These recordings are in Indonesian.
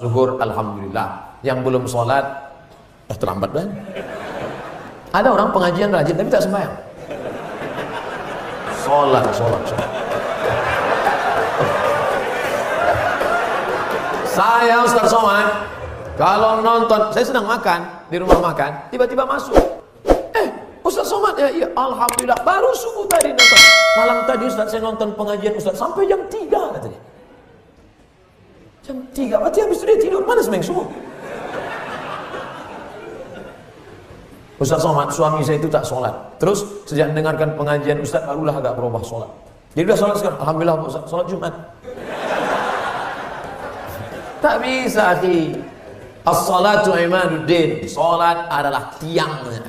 zuhur alhamdulillah, yang belum sholat terlambat kan. Ada orang pengajian rajin tapi tak sembahyang. Sholat. Saya Ustaz Somad, kalau nonton, saya sedang makan di rumah makan, tiba-tiba masuk. Ustaz Somad, ya iya, alhamdulillah, baru subuh tadi nonton. Malam tadi Ustaz saya nonton pengajian Ustaz sampai jam 3 katanya. Jam 3, berarti habis itu dia tidur, mana sembahyang subuh? Ustaz Somad, suami saya itu tak sholat. Terus sejak mendengarkan pengajian Ustaz barulah agak berubah sholat. Jadi udah sholat sekarang, alhamdulillah Ustaz, sholat Jumat. Tak bisa, akhi. As-salatu imaduddin. Sholat adalah tiangnya.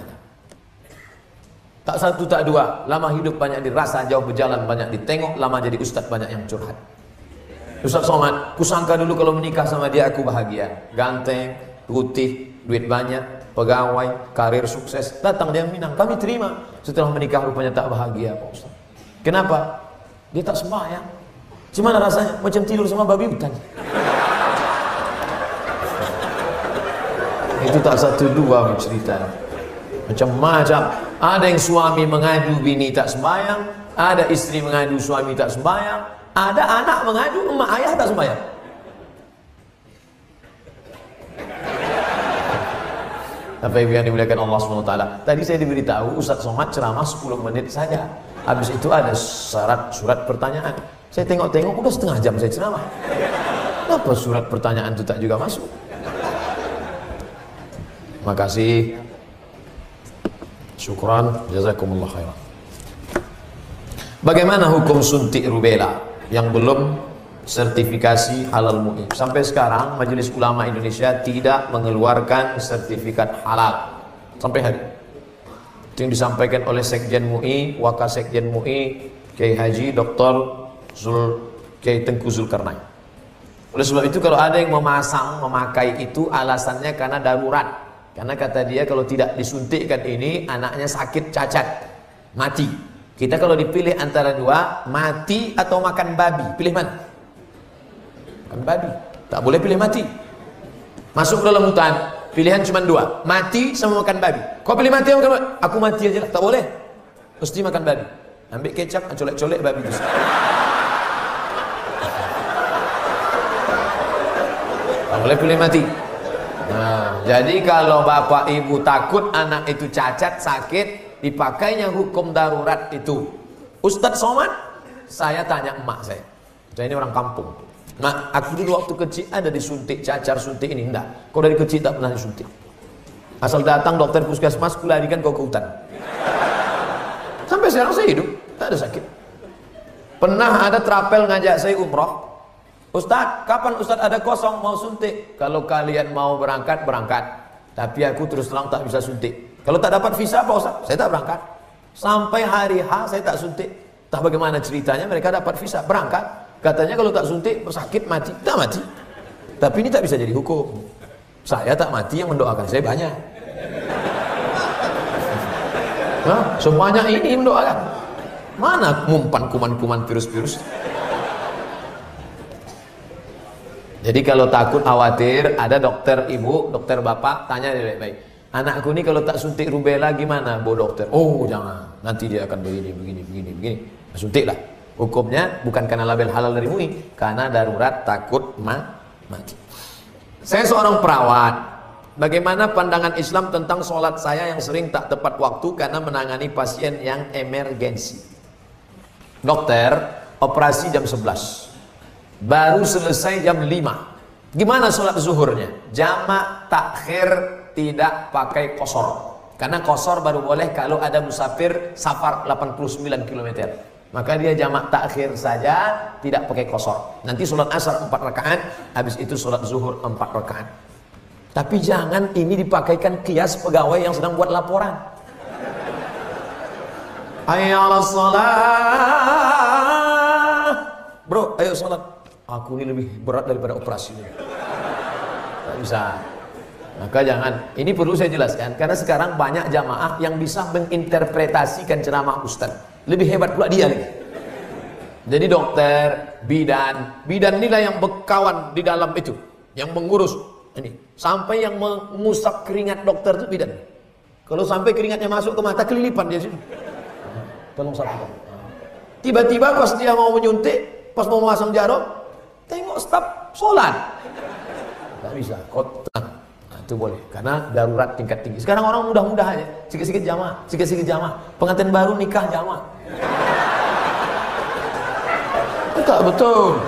Tak satu tak dua, lama hidup banyak dirasa, jauh berjalan banyak ditengok, lama jadi ustaz banyak yang curhat. Ustaz Somad, kusangka dulu kalau menikah sama dia aku bahagia, ganteng, putih, duit banyak, pegawai, karir sukses. Datang dia Minang, kami terima. Setelah menikah rupanya tak bahagia Pak Ustaz. Kenapa? Dia tak sembahyang. Gimana rasanya? Macam tidur sama babi hutan. Itu tak satu dua cerita. Macam-macam. Ada yang suami mengadu bini tak sembahyang, ada istri mengadu suami tak sembahyang, ada anak mengadu emak ayah tak sembahyang. Bapak Ibu yang dimuliakan Allah SWT, tadi saya diberitahu Ustaz Somad ceramah 10 menit saja. Habis itu ada surat pertanyaan. Saya tengok-tengok udah setengah jam saya ceramah. Kenapa surat pertanyaan itu tak juga masuk? Makasih. Syukran, jazakumullah khairan. Bagaimana hukum suntik rubella yang belum sertifikasi halal MUI? Sampai sekarang Majelis Ulama Indonesia tidak mengeluarkan sertifikat halal sampai hari. Itu yang disampaikan oleh Sekjen MUI, Wakasekjen MUI, Kiai Haji Dr. Kiai Tengku Zulkarnain. Oleh sebab itu kalau ada yang memakai itu alasannya karena darurat. Karena kata dia kalau tidak disuntikkan ini anaknya sakit, cacat, mati. Kita kalau dipilih antara dua, mati atau makan babi, pilih mana? Makan babi. Tak boleh pilih mati. Masuk ke dalam hutan, pilihan cuma dua, mati sama makan babi. Kau pilih mati atau makan babi? Aku mati aja lah, tak boleh. Mesti makan babi. Ambil kecap, colek-colek babi itu. Tak boleh pilih mati. Nah, jadi kalau bapak ibu takut anak itu cacat, sakit, dipakainya hukum darurat itu. Ustaz Somad, saya tanya emak saya ini orang kampung. Mak, aku dulu waktu kecil ada disuntik cacar, suntik ini enggak. Kau dari kecil tak pernah disuntik. Asal datang dokter puskesmas, kularikan kau ke hutan. Sampai sekarang saya hidup, tak ada sakit. Pernah ada trapel ngajak saya umroh. Ustaz, kapan Ustaz ada kosong mau suntik? Kalau kalian mau berangkat, berangkat. Tapi aku terus terang tak bisa suntik. Kalau tak dapat visa apa Ustaz? Saya tak berangkat. Sampai hari H saya tak suntik. Tak bagaimana ceritanya mereka dapat visa, berangkat. Katanya kalau tak suntik, sakit, mati. Tak mati. Tapi ini tak bisa jadi hukum. Saya tak mati, yang mendoakan saya banyak. Nah, semuanya ini mendoakan. Mana ngumpan kuman-kuman virus-virus? Jadi kalau takut khawatir, ada dokter ibu, dokter bapak, tanya dia baik-baik. Anakku ini kalau tak suntik rubella gimana, Bu dokter? Oh jangan, nanti dia akan begini. Suntiklah. Hukumnya bukan karena label halal dari MUI, karena darurat takut mati. Saya seorang perawat. Bagaimana pandangan Islam tentang sholat saya yang sering tak tepat waktu karena menangani pasien yang emergensi? Dokter, operasi jam 11. Baru selesai jam 5. Gimana sholat zuhurnya? Jamak takhir, tidak pakai qasar. Karena qasar baru boleh kalau ada musafir safar 89 km. Maka dia jamak takhir saja, tidak pakai qasar. Nanti sholat asar 4 rakaat, habis itu sholat zuhur 4 rakaat. Tapi jangan ini dipakaikan kias pegawai yang sedang buat laporan. Ayo sholat. Bro, ayo sholat. Aku ini lebih berat daripada operasi ini. Tak bisa. Maka jangan. Ini perlu saya jelaskan karena sekarang banyak jamaah yang bisa menginterpretasikan ceramah ustaz. Lebih hebat pula dia lagi. Jadi dokter, bidan inilah yang berkawan di dalam itu. yang mengurus ini. Sampai yang mengusap keringat dokter itu bidan. Kalau sampai keringatnya masuk ke mata, kelilipan dia sini. Tolong sapukan. Tiba-tiba pas dia mau menyuntik, pas mau memasang jarum, tengok staf sholat. Nggak bisa. Nah, itu boleh. Karena darurat tingkat tinggi. Sekarang orang mudah-mudah aja. Sikit-sikit jamaah, sikit-sikit jamaah. Pengantin baru nikah jamaah. Enggak betul.